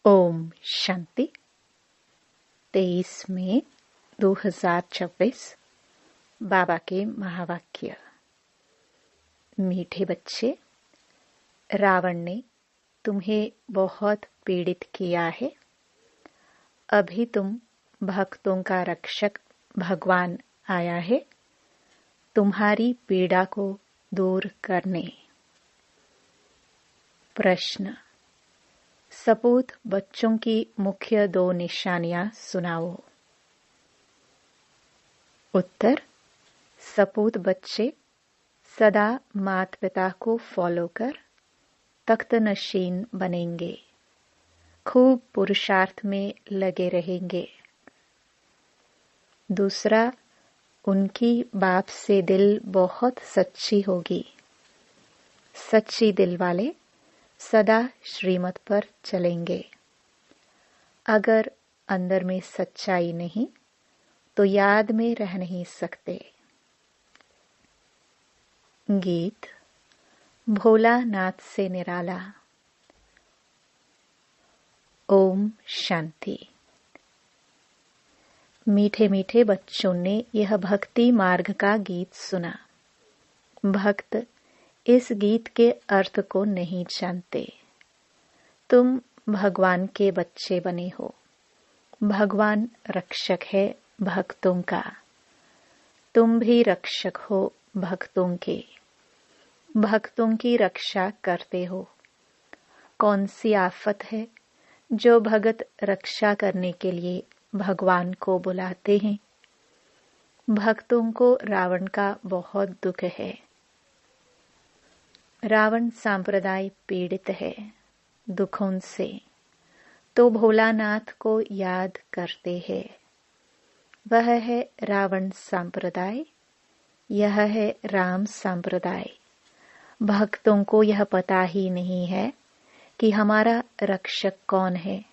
ओम शांति। 23 मई 2026 बाबा के महावाक्य। मीठे बच्चे, रावण ने तुम्हें बहुत पीड़ित किया है। अभी तुम भक्तों का रक्षक भगवान आया है तुम्हारी पीड़ा को दूर करने। प्रश्न: सपूत बच्चों की मुख्य 2 निशानियां सुनाओ। उत्तर: सपूत बच्चे सदा माता पिता को फॉलो कर तख्त नशीन बनेंगे, खूब पुरुषार्थ में लगे रहेंगे। दूसरा, उनकी बाप से दिल बहुत सच्ची होगी। सच्ची दिल वाले सदा श्रीमत पर चलेंगे। अगर अंदर में सच्चाई नहीं तो याद में रह नहीं सकते। गीत भोलानाथ से निराला। ओम शांति। मीठे मीठे बच्चों ने यह भक्ति मार्ग का गीत सुना। भक्त इस गीत के अर्थ को नहीं जानते। तुम भगवान के बच्चे बने हो। भगवान रक्षक है भक्तों का। तुम भी रक्षक हो भक्तों के। भक्तों की रक्षा करते हो। कौन सी आफत है जो भगत रक्षा करने के लिए भगवान को बुलाते हैं? भक्तों को रावण का बहुत दुख है। रावण संप्रदाय पीड़ित है दुखों से, तो भोलानाथ को याद करते हैं। वह है रावण संप्रदाय, यह है राम संप्रदाय। भक्तों को यह पता ही नहीं है कि हमारा रक्षक कौन है।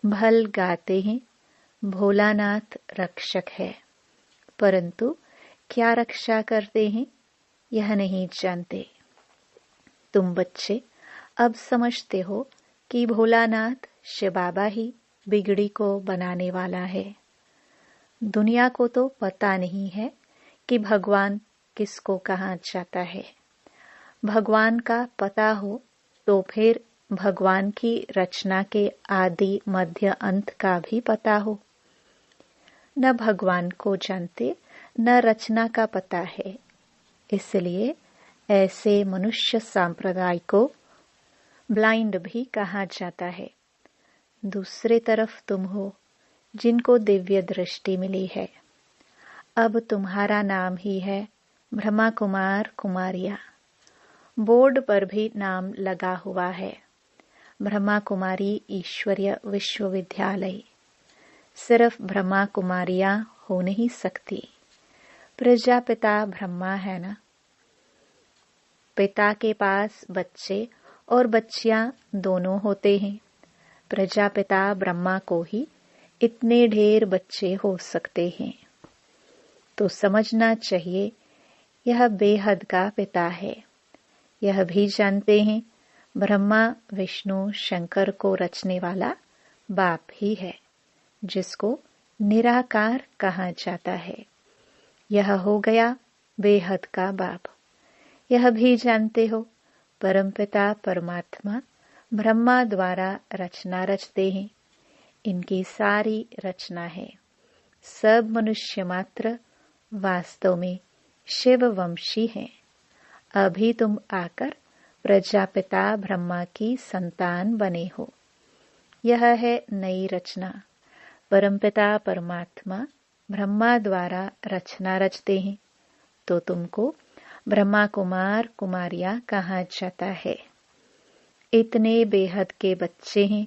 भल गाते हैं भोलानाथ रक्षक है, परंतु क्या रक्षा करते हैं यह नहीं जानते। तुम बच्चे अब समझते हो कि भोलानाथ शिव बाबा ही बिगड़ी को बनाने वाला है। दुनिया को तो पता नहीं है कि भगवान किसको कहाँ जाता है। भगवान का पता हो तो फिर भगवान की रचना के आदि मध्य अंत का भी पता हो। न भगवान को जानते न रचना का पता है, इसलिए ऐसे मनुष्य संप्रदाय को ब्लाइंड भी कहा जाता है। दूसरे तरफ तुम हो जिनको दिव्य दृष्टि मिली है। अब तुम्हारा नाम ही है ब्रह्मा कुमार कुमारिया। बोर्ड पर भी नाम लगा हुआ है, ब्रह्मा कुमारी ईश्वरीय विश्वविद्यालय। सिर्फ ब्रह्मा कुमारियां हो नहीं सकती। प्रजापिता ब्रह्मा है ना। पिता के पास बच्चे और बच्चियां दोनों होते हैं। प्रजापिता ब्रह्मा को ही इतने ढेर बच्चे हो सकते हैं, तो समझना चाहिए यह बेहद का पिता है। यह भी जानते हैं ब्रह्मा विष्णु शंकर को रचने वाला बाप ही है, जिसको निराकार कहा जाता है। यह हो गया बेहद का बाप। यह भी जानते हो परमपिता परमात्मा ब्रह्मा द्वारा रचना रचते हैं। इनकी सारी रचना है। सब मनुष्य मात्र वास्तव में शिववंशी हैं। अभी तुम आकर प्रजापिता ब्रह्मा की संतान बने हो। यह है नई रचना। परमपिता परमात्मा ब्रह्मा द्वारा रचना रचते हैं, तो तुमको ब्रह्मा कुमार कुमारियां कहा जाता है। इतने बेहद के बच्चे हैं,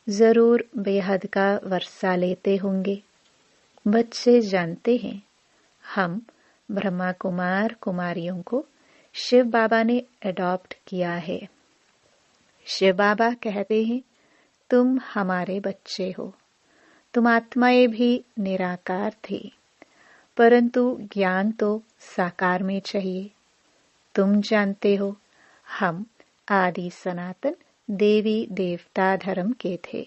जरूर बेहद का वर्षा लेते होंगे। बच्चे जानते हैं हम ब्रह्मा कुमार कुमारियों को शिव बाबा ने अडॉप्ट किया है। शिव बाबा कहते हैं तुम हमारे बच्चे हो। तुम आत्माएं भी निराकार थी, परंतु ज्ञान तो साकार में चाहिए। तुम जानते हो हम आदि सनातन देवी देवता धर्म के थे।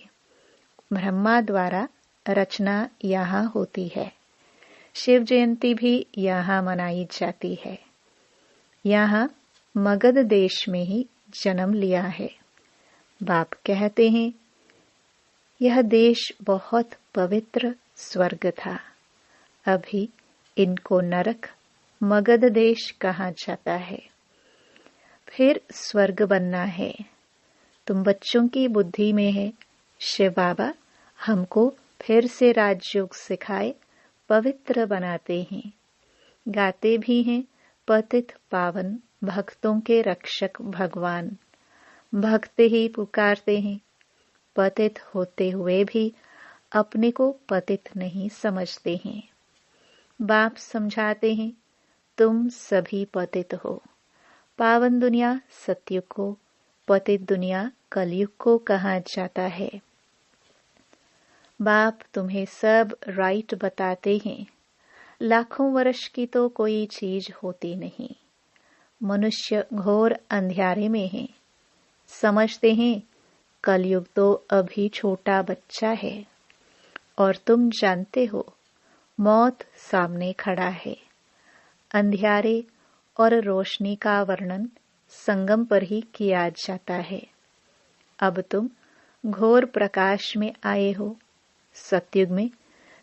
ब्रह्मा द्वारा रचना यहाँ होती है। शिव जयंती भी यहाँ मनाई जाती है। यहाँ मगध देश में ही जन्म लिया है। बाप कहते हैं, यह देश बहुत पवित्र स्वर्ग था। अभी इनको नरक मगध देश कहा जाता है। फिर स्वर्ग बनना है। तुम बच्चों की बुद्धि में है, शिव बाबा हमको फिर से राजयोग सिखाए पवित्र बनाते हैं। गाते भी हैं, पतित पावन भक्तों के रक्षक भगवान। भक्त ही पुकारते हैं। पतित होते हुए भी अपने को पतित नहीं समझते हैं। बाप समझाते हैं, तुम सभी पतित हो। पावन दुनिया सतयुग को, पतित दुनिया कलयुग को कहा जाता है। बाप तुम्हें सब राइट बताते हैं। लाखों वर्ष की तो कोई चीज होती नहीं। मनुष्य घोर अंधियारे में है। समझते हैं कलयुग तो अभी छोटा बच्चा है। और तुम जानते हो मौत सामने खड़ा है। अंधियारे और रोशनी का वर्णन संगम पर ही किया जाता है। अब तुम घोर प्रकाश में आए हो। सतयुग में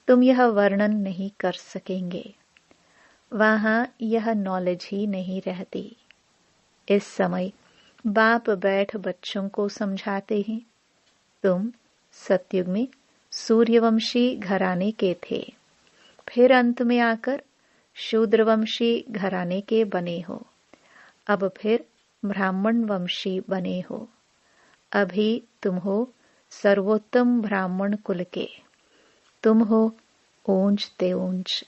तुम यह वर्णन नहीं कर सकेंगे। वहां यह नॉलेज ही नहीं रहती। इस समय बाप बैठ बच्चों को समझाते हैं, तुम सतयुग में सूर्यवंशी घराने के थे। फिर अंत में आकर शूद्रवंशी घराने के बने हो। अब फिर ब्राह्मण वंशी बने हो। अभी तुम हो सर्वोत्तम ब्राह्मण कुल के। तुम हो ऊंच ते ऊंच।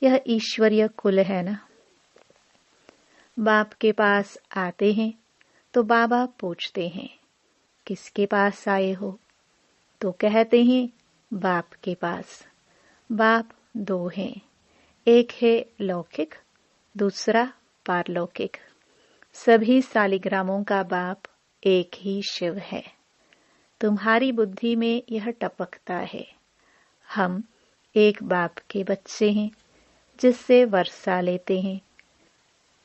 यह ईश्वरीय कुल है ना। बाप के पास आते हैं तो बाबा पूछते हैं, किसके पास आए हो? तो कहते हैं, बाप के पास। बाप दो हैं, एक है लौकिक, दूसरा पारलौकिक। सभी सालिग्रामों का बाप एक ही शिव है। तुम्हारी बुद्धि में यह टपकता है, हम एक बाप के बच्चे हैं जिससे वर्षा लेते हैं।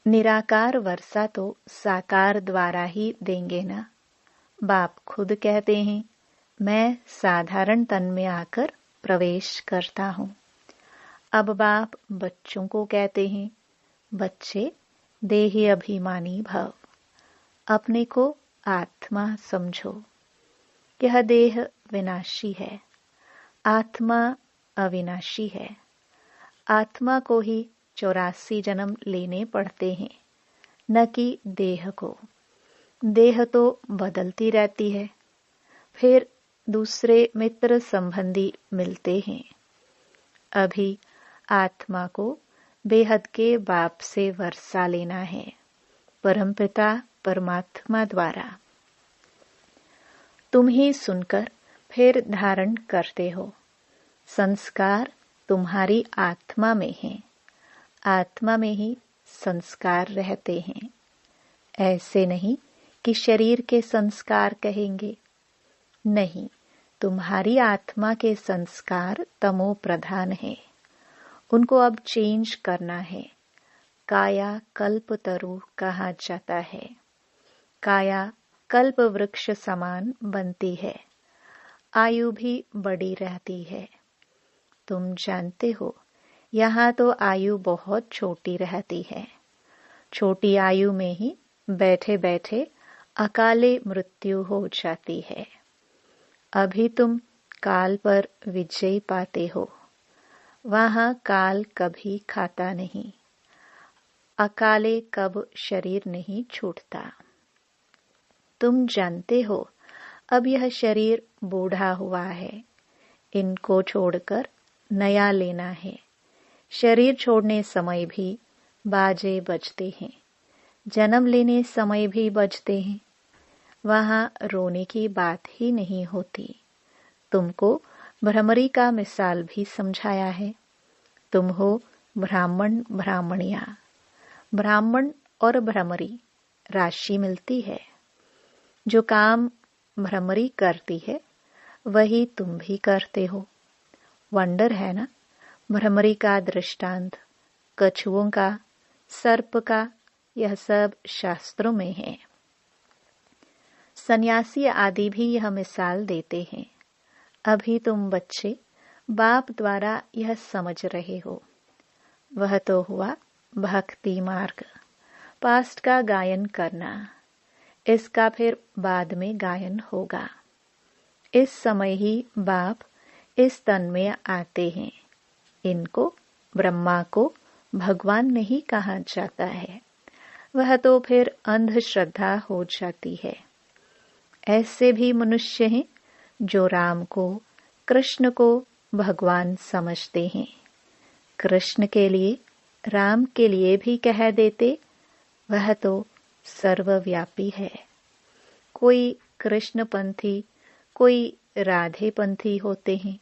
निराकार वर्षा तो साकार द्वारा ही देंगे ना। बाप खुद कहते हैं, मैं साधारण तन में आकर प्रवेश करता हूँ। अब बाप बच्चों को कहते हैं, बच्चे देही अभिमानी भव। अपने को आत्मा समझो। यह देह विनाशी है, आत्मा अविनाशी है। आत्मा को ही 84 जन्म लेने पड़ते हैं, न कि देह को। देह तो बदलती रहती है। फिर दूसरे मित्र संबंधी मिलते हैं। अभी आत्मा को बेहद के बाप से वर्षा लेना है, परमपिता परमात्मा द्वारा। तुम ही सुनकर फिर धारण करते हो। संस्कार तुम्हारी आत्मा में है। आत्मा में ही संस्कार रहते हैं। ऐसे नहीं कि शरीर के संस्कार कहेंगे। नहीं, तुम्हारी आत्मा के संस्कार तमो प्रधान है। उनको अब चेंज करना है। काया कल्प तरु कहा जाता है। काया कल्प वृक्ष समान बनती है। आयु भी बड़ी रहती है। तुम जानते हो, यहाँ तो आयु बहुत छोटी रहती है। छोटी आयु में ही बैठे बैठे अकाले मृत्यु हो जाती है। अभी तुम काल पर विजय पाते हो। वहां काल कभी खाता नहीं। अकाले कब शरीर नहीं छूटता। तुम जानते हो, अब यह शरीर बूढ़ा हुआ है। इनको छोड़कर नया लेना है। शरीर छोड़ने समय भी बाजे बजते हैं। जन्म लेने समय भी बजते हैं। वहां रोने की बात ही नहीं होती। तुमको भ्रमरी का मिसाल भी समझाया है। तुम हो ब्राह्मण ब्राह्मणिया। ब्राह्मण और भ्रमरी राशि मिलती है। जो काम भ्रमरी करती है वही तुम भी करते हो। वंडर है ना। भ्रमरी का दृष्टांत, कछुओं का, सर्प का, यह सब शास्त्रों में है। सन्यासी आदि भी यह मिसाल देते हैं। अभी तुम बच्चे बाप द्वारा यह समझ रहे हो। वह तो हुआ भक्ति मार्ग, पास्ट का गायन करना। इसका फिर बाद में गायन होगा। इस समय ही बाप इस तन में आते हैं। इनको, ब्रह्मा को, भगवान नहीं कहा जाता है। वह तो फिर अंधश्रद्धा हो जाती है। ऐसे भी मनुष्य हैं जो राम को, कृष्ण को भगवान समझते हैं। कृष्ण के लिए, राम के लिए भी कह देते, वह तो सर्वव्यापी है। कोई कृष्णपंथी, कोई राधेपंथी होते हैं।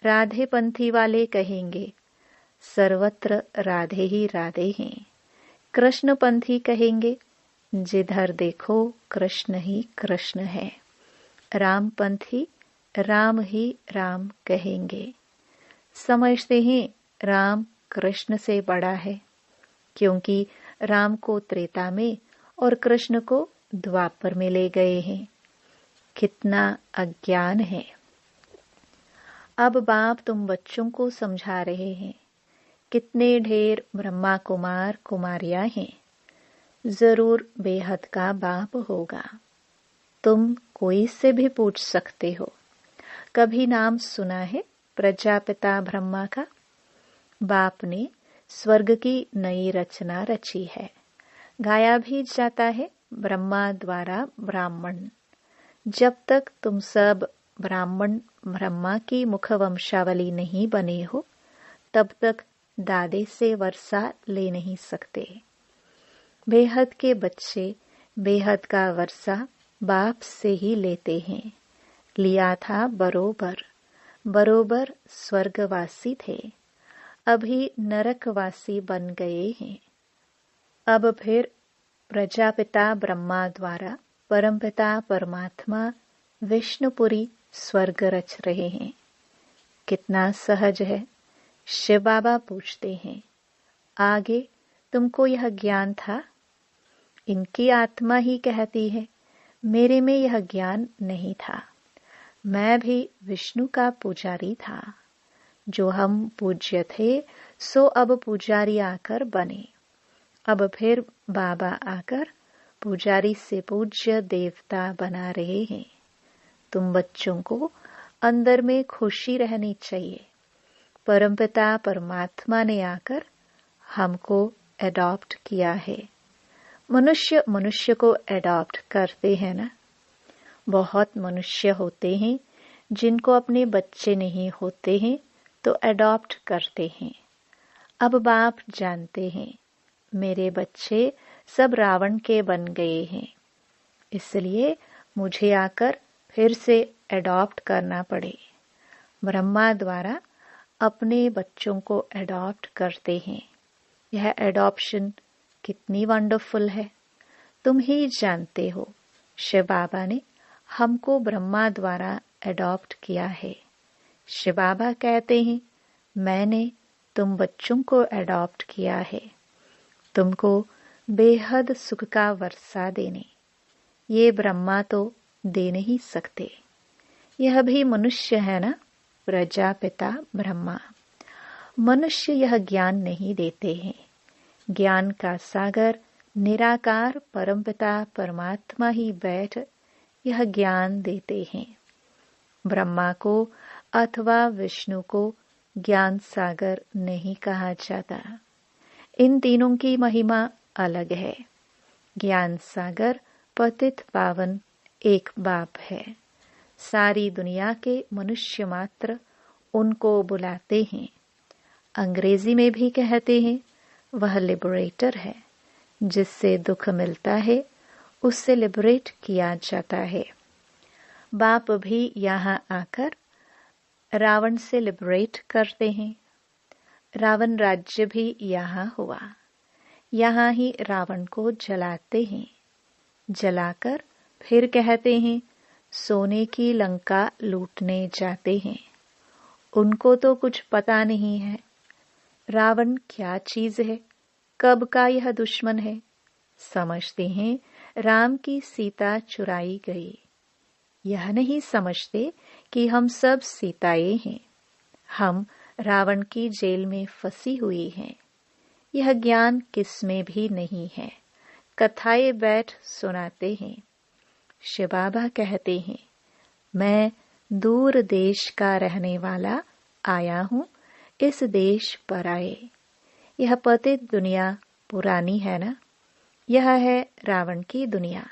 राधेपंथी वाले कहेंगे सर्वत्र राधे ही राधे हैं। कृष्णपंथी कहेंगे जिधर देखो कृष्ण ही कृष्ण है। रामपंथी राम ही राम कहेंगे। समझते हैं राम कृष्ण से बड़ा है, क्योंकि राम को त्रेता में और कृष्ण को द्वापर में ले गए हैं। कितना अज्ञान है। अब बाप तुम बच्चों को समझा रहे हैं। कितने ढेर ब्रह्मा कुमार कुमारियां हैं। जरूर बेहद का बाप होगा। तुम कोई से भी पूछ सकते हो। कभी नाम सुना है प्रजापिता ब्रह्मा का? बाप ने स्वर्ग की नई रचना रची है। गाया भी जाता है ब्रह्मा द्वारा ब्राह्मण। जब तक तुम सब ब्राह्मण ब्रह्मा की मुखवंशावली नहीं बने हो, तब तक दादे से वर्षा ले नहीं सकते। बेहद के बच्चे बेहद का वर्षा बाप से ही लेते हैं। लिया था बरोबर। बरोबर स्वर्गवासी थे, अभी नरकवासी बन गए हैं। अब फिर प्रजापिता ब्रह्मा द्वारा परमपिता परमात्मा विष्णुपुरी स्वर्ग रच रहे हैं। कितना सहज है। शिव बाबा पूछते हैं, आगे तुमको यह ज्ञान था? इनकी आत्मा ही कहती है, मेरे में यह ज्ञान नहीं था। मैं भी विष्णु का पुजारी था। जो हम पूज्य थे, सो अब पुजारी आकर बने। अब फिर बाबा आकर पुजारी से पूज्य देवता बना रहे हैं। तुम बच्चों को अंदर में खुशी रहनी चाहिए। परमपिता परमात्मा ने आकर हमको एडॉप्ट किया है। मनुष्य मनुष्य को एडॉप्ट करते हैं ना। बहुत मनुष्य होते हैं जिनको अपने बच्चे नहीं होते हैं तो एडॉप्ट करते हैं। अब बाप जानते हैं मेरे बच्चे सब रावण के बन गए हैं, इसलिए मुझे आकर फिर से एडॉप्ट करना पड़े। ब्रह्मा द्वारा अपने बच्चों को एडॉप्ट करते हैं। यह एडॉप्शन कितनी वंडरफुल है। तुम ही जानते हो, शिव बाबा ने हमको ब्रह्मा द्वारा एडॉप्ट किया है। शिव बाबा कहते हैं, मैंने तुम बच्चों को एडॉप्ट किया है, तुमको बेहद सुख का वर्षा देने। ये ब्रह्मा तो दे नहीं सकते। यह भी मनुष्य है ना, प्रजापिता ब्रह्मा। मनुष्य यह ज्ञान नहीं देते हैं। ज्ञान का सागर निराकार परमपिता परमात्मा ही बैठ यह ज्ञान देते हैं। ब्रह्मा को अथवा विष्णु को ज्ञान सागर नहीं कहा जाता। इन तीनों की महिमा अलग है। ज्ञान सागर पतित पावन एक बाप है। सारी दुनिया के मनुष्य मात्र उनको बुलाते हैं। अंग्रेजी में भी कहते हैं वह लिबरेटर है। जिससे दुख मिलता है उससे लिबरेट किया जाता है। बाप भी यहाँ आकर रावण से लिबरेट करते हैं। रावण राज्य भी यहाँ हुआ। यहाँ ही रावण को जलाते हैं। जलाकर फिर कहते हैं सोने की लंका लूटने जाते हैं। उनको तो कुछ पता नहीं है रावण क्या चीज है, कब का यह दुश्मन है। समझते हैं राम की सीता चुराई गई। यह नहीं समझते कि हम सब सीताएं हैं, हम रावण की जेल में फंसी हुई हैं। यह ज्ञान किसमें भी नहीं है। कथाएं बैठ सुनाते हैं। शिव बाबा कहते हैं मैं दूर देश का रहने वाला आया हूं इस देश पर आए। यह पतित दुनिया पुरानी है ना, यह है रावण की दुनिया।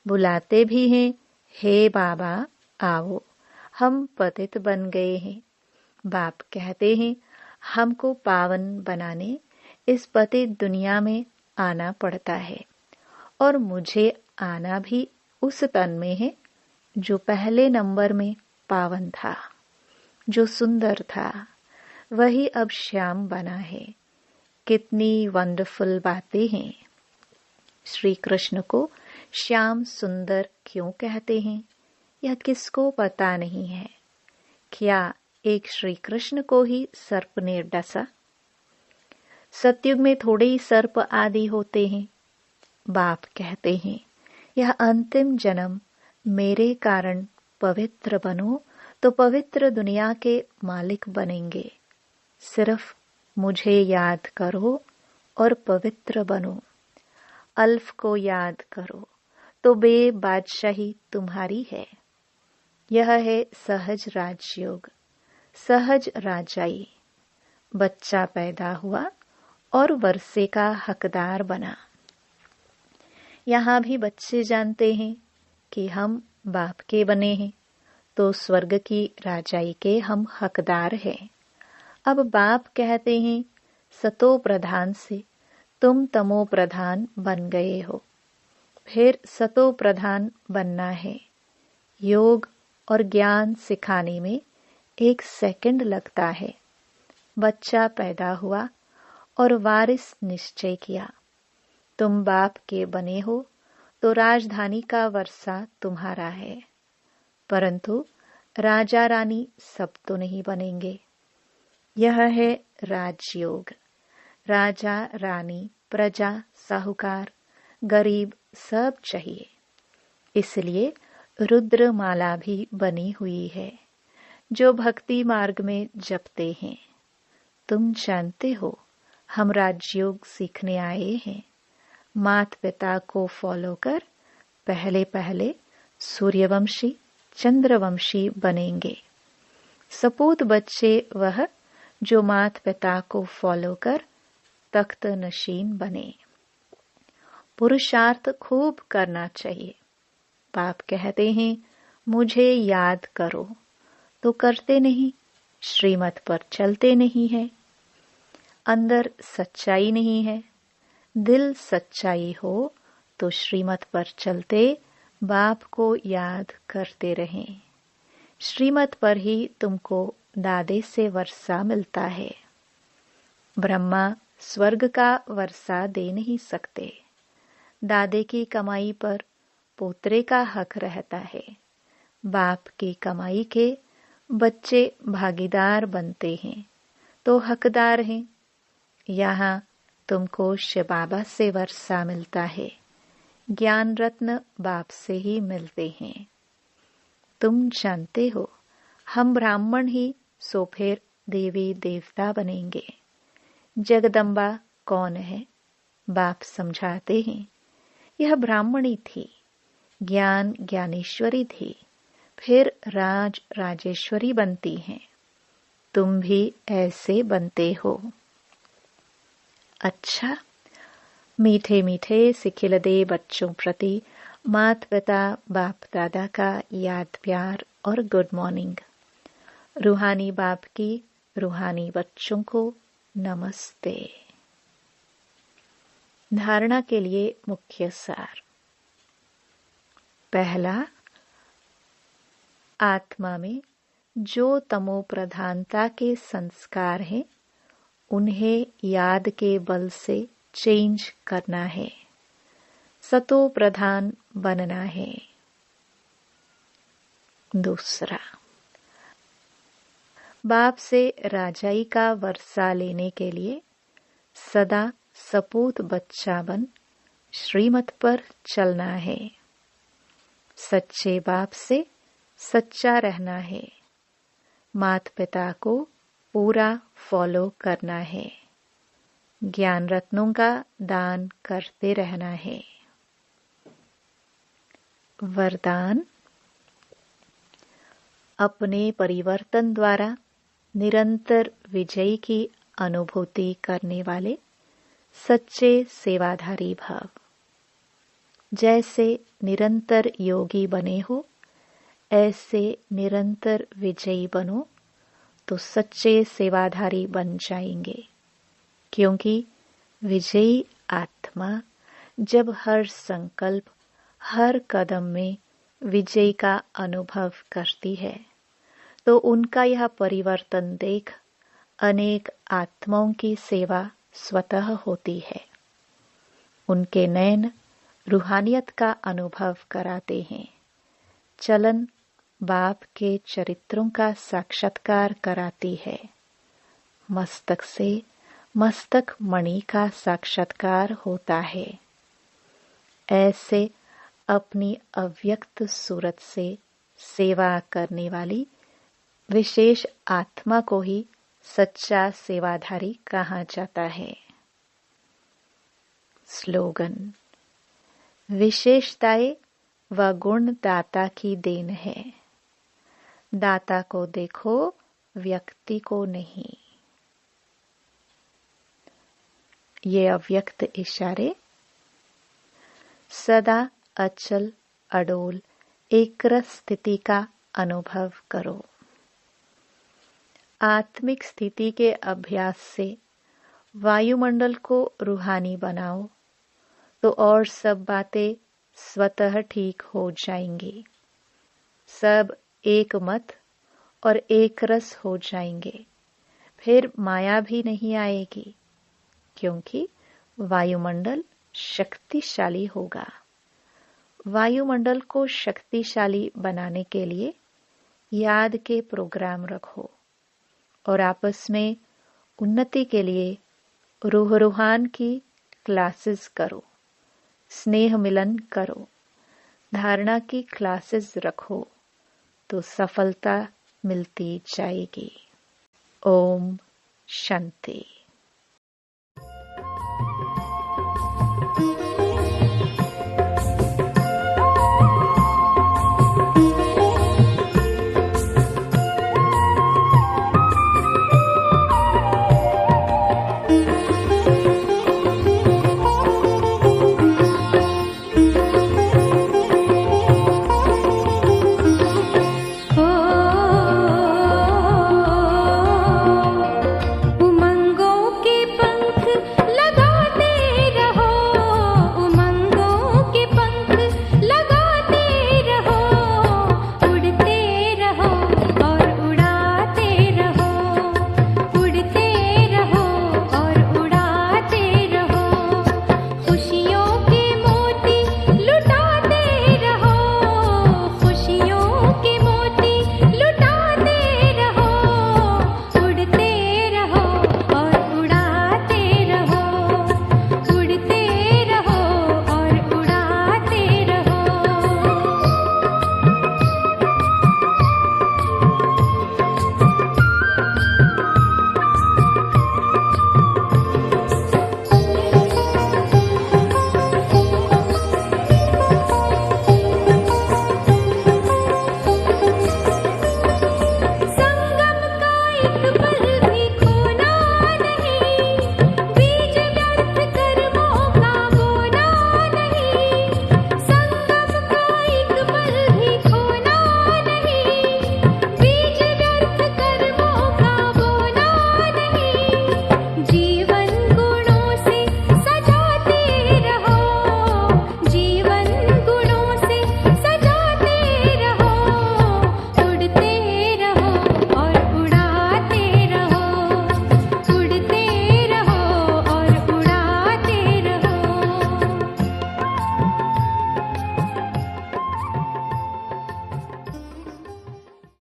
बुलाते भी हैं हे बाबा आओ, हम पतित बन गए हैं। बाप कहते हैं हमको पावन बनाने इस पतित दुनिया में आना पड़ता है, और मुझे आना भी उस तन में है जो पहले नंबर में पावन था, जो सुंदर था, वही अब श्याम बना है। कितनी वंडरफुल बातें हैं। श्री कृष्ण को श्याम सुंदर क्यों कहते हैं, यह किसको पता नहीं है। क्या एक श्री कृष्ण को ही सर्प ने डसा? सतयुग में थोड़े ही सर्प आदि होते हैं। बाप कहते हैं यह अंतिम जन्म मेरे कारण पवित्र बनो तो पवित्र दुनिया के मालिक बनेंगे। सिर्फ मुझे याद करो और पवित्र बनो। अल्फ को याद करो तो बादशाही तुम्हारी है। यह है सहज राजयोग, सहज राजाई। बच्चा पैदा हुआ और वर्षे का हकदार बना। यहाँ भी बच्चे जानते हैं कि हम बाप के बने हैं, तो स्वर्ग की राजाई के हम हकदार हैं। अब बाप कहते हैं सतो प्रधान से तुम तमो प्रधान बन गए हो, फिर सतो प्रधान बनना है। योग और ज्ञान सिखाने में 1 सेकंड लगता है। बच्चा पैदा हुआ और वारिस निश्चय किया। तुम बाप के बने हो तो राजधानी का वर्षा तुम्हारा है, परंतु राजा रानी सब तो नहीं बनेंगे। यह है राजयोग। राजा रानी, प्रजा, साहूकार, गरीब सब चाहिए। इसलिए रुद्रमाला भी बनी हुई है जो भक्ति मार्ग में जपते हैं। तुम जानते हो हम राजयोग सीखने आए हैं। माता पिता को फॉलो कर पहले पहले सूर्यवंशी चंद्रवंशी बनेंगे। सपूत बच्चे वह जो माता पिता को फॉलो कर तख्त नशीन बने। पुरुषार्थ खूब करना चाहिए। बाप कहते हैं मुझे याद करो, तो करते नहीं, श्रीमत पर चलते नहीं है। अंदर सच्चाई नहीं है। दिल सच्चाई हो तो श्रीमत पर चलते बाप को याद करते रहें। श्रीमत पर ही तुमको दादे से वर्षा मिलता है। ब्रह्मा स्वर्ग का वर्षा दे नहीं सकते। दादे की कमाई पर पोतरे का हक रहता है। बाप की कमाई के बच्चे भागीदार बनते हैं तो हकदार हैं। यहाँ तुमको शिव बाबा से वर्षा मिलता है। ज्ञान रत्न बाप से ही मिलते हैं। तुम जानते हो हम ब्राह्मण ही सो फिर देवी देवता बनेंगे। जगदम्बा कौन है? बाप समझाते हैं यह ब्राह्मणी थी, ज्ञान ज्ञानेश्वरी थी, फिर राज राजेश्वरी बनती हैं। तुम भी ऐसे बनते हो। अच्छा, मीठे मीठे सिखिलदे बच्चों प्रति माता पिता बाप दादा का याद प्यार और गुड मॉर्निंग। रूहानी बाप की रूहानी बच्चों को नमस्ते। धारणा के लिए मुख्य सार। पहला, आत्मा में जो तमो प्रधानता के संस्कार हैं उन्हें याद के बल से चेंज करना है। सतो प्रधान बनना है। दूसरा, बाप से राजाई का वर्षा लेने के लिए सदा सपूत बच्चा बन श्रीमत पर चलना है। सच्चे बाप से सच्चा रहना है। माता पिता को पूरा फॉलो करना है। ज्ञान रत्नों का दान करते रहना है। वरदान, अपने परिवर्तन द्वारा निरंतर विजय की अनुभूति करने वाले सच्चे सेवाधारी भाव। जैसे निरंतर योगी बने हो, ऐसे निरंतर विजयी बनो तो सच्चे सेवाधारी बन जाएंगे। क्योंकि विजयी आत्मा जब हर संकल्प, हर कदम में विजय का अनुभव करती है, तो उनका यह परिवर्तन देख अनेक आत्माओं की सेवा स्वतः होती है। उनके नयन रूहानियत का अनुभव कराते हैं। चलन बाप के चरित्रों का साक्षात्कार कराती है। मस्तक से मस्तक मणि का साक्षात्कार होता है। ऐसे अपनी अव्यक्त सूरत से सेवा करने वाली विशेष आत्मा को ही सच्चा सेवाधारी कहा जाता है। स्लोगन, विशेषताएं व गुण दाता की देन है। दाता को देखो, व्यक्ति को नहीं। ये अव्यक्त इशारे, सदा अचल अडोल एकरस स्थिति का अनुभव करो। आत्मिक स्थिति के अभ्यास से वायुमंडल को रूहानी बनाओ तो और सब बातें स्वतः ठीक हो जाएंगी। सब एक मत और एक रस हो जाएंगे। फिर माया भी नहीं आएगी, क्योंकि वायुमंडल शक्तिशाली होगा। वायुमंडल को शक्तिशाली बनाने के लिए याद के प्रोग्राम रखो और आपस में उन्नति के लिए रूहान की क्लासेस करो। स्नेह मिलन करो। धारणा की क्लासेस रखो तो सफलता मिलती जाएगी। ओम शांति।